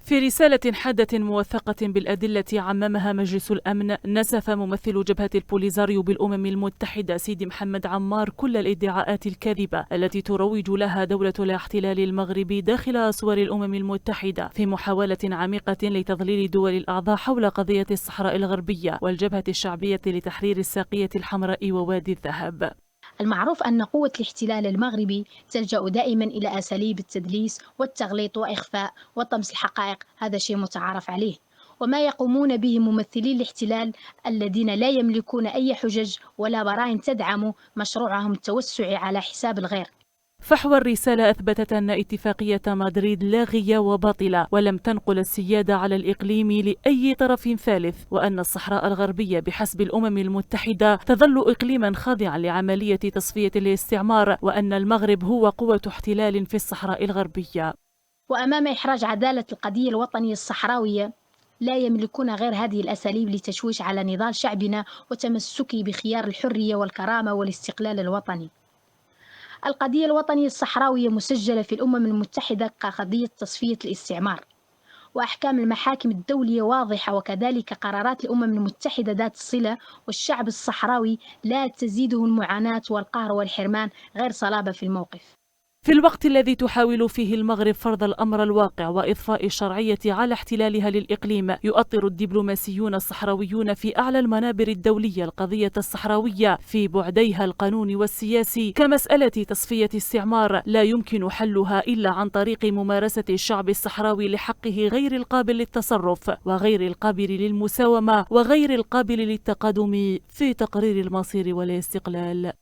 في رسالة حادة موثقة بالأدلة عممها مجلس الأمن، نسف ممثل جبهة البوليزاريو بالأمم المتحدة سيدي محمد عمار كل الادعاءات الكاذبة التي تروج لها دولة الاحتلال المغربي داخل أسوار الأمم المتحدة في محاولة عميقة لتضليل دول الأعضاء حول قضية الصحراء الغربية والجبهة الشعبية لتحرير الساقية الحمراء ووادي الذهب. المعروف أن قوة الاحتلال المغربي تلجأ دائما إلى أساليب التدليس والتغليط وإخفاء وطمس الحقائق، هذا شيء متعارف عليه. وما يقومون به ممثلي الاحتلال الذين لا يملكون أي حجج ولا براهين تدعم مشروعهم التوسعي على حساب الغير. فحوى الرسالة أثبتت أن اتفاقية مدريد لاغية وباطلة ولم تنقل السيادة على الإقليم لأي طرف ثالث، وأن الصحراء الغربية بحسب الأمم المتحدة تظل إقليما خاضعا لعملية تصفية الاستعمار، وأن المغرب هو قوة احتلال في الصحراء الغربية. وأمام إحراج عدالة القضية الوطنية الصحراوية لا يملكون غير هذه الأساليب لتشويش على نضال شعبنا وتمسكه بخيار الحرية والكرامة والاستقلال الوطني. القضية الوطنية الصحراوية مسجلة في الأمم المتحدة كقضية تصفية الاستعمار، وأحكام المحاكم الدولية واضحة، وكذلك قرارات الأمم المتحدة ذات الصلة، والشعب الصحراوي لا تزيده المعاناة والقهر والحرمان غير صلابة في الموقف. في الوقت الذي تحاول فيه المغرب فرض الأمر الواقع وإضفاء الشرعية على احتلالها للإقليم، يؤطر الدبلوماسيون الصحراويون في أعلى المنابر الدولية القضية الصحراوية في بعديها القانوني والسياسي كمسألة تصفية استعمار لا يمكن حلها إلا عن طريق ممارسة الشعب الصحراوي لحقه غير القابل للتصرف وغير القابل للمساومة وغير القابل للتقادم في تقرير المصير والاستقلال.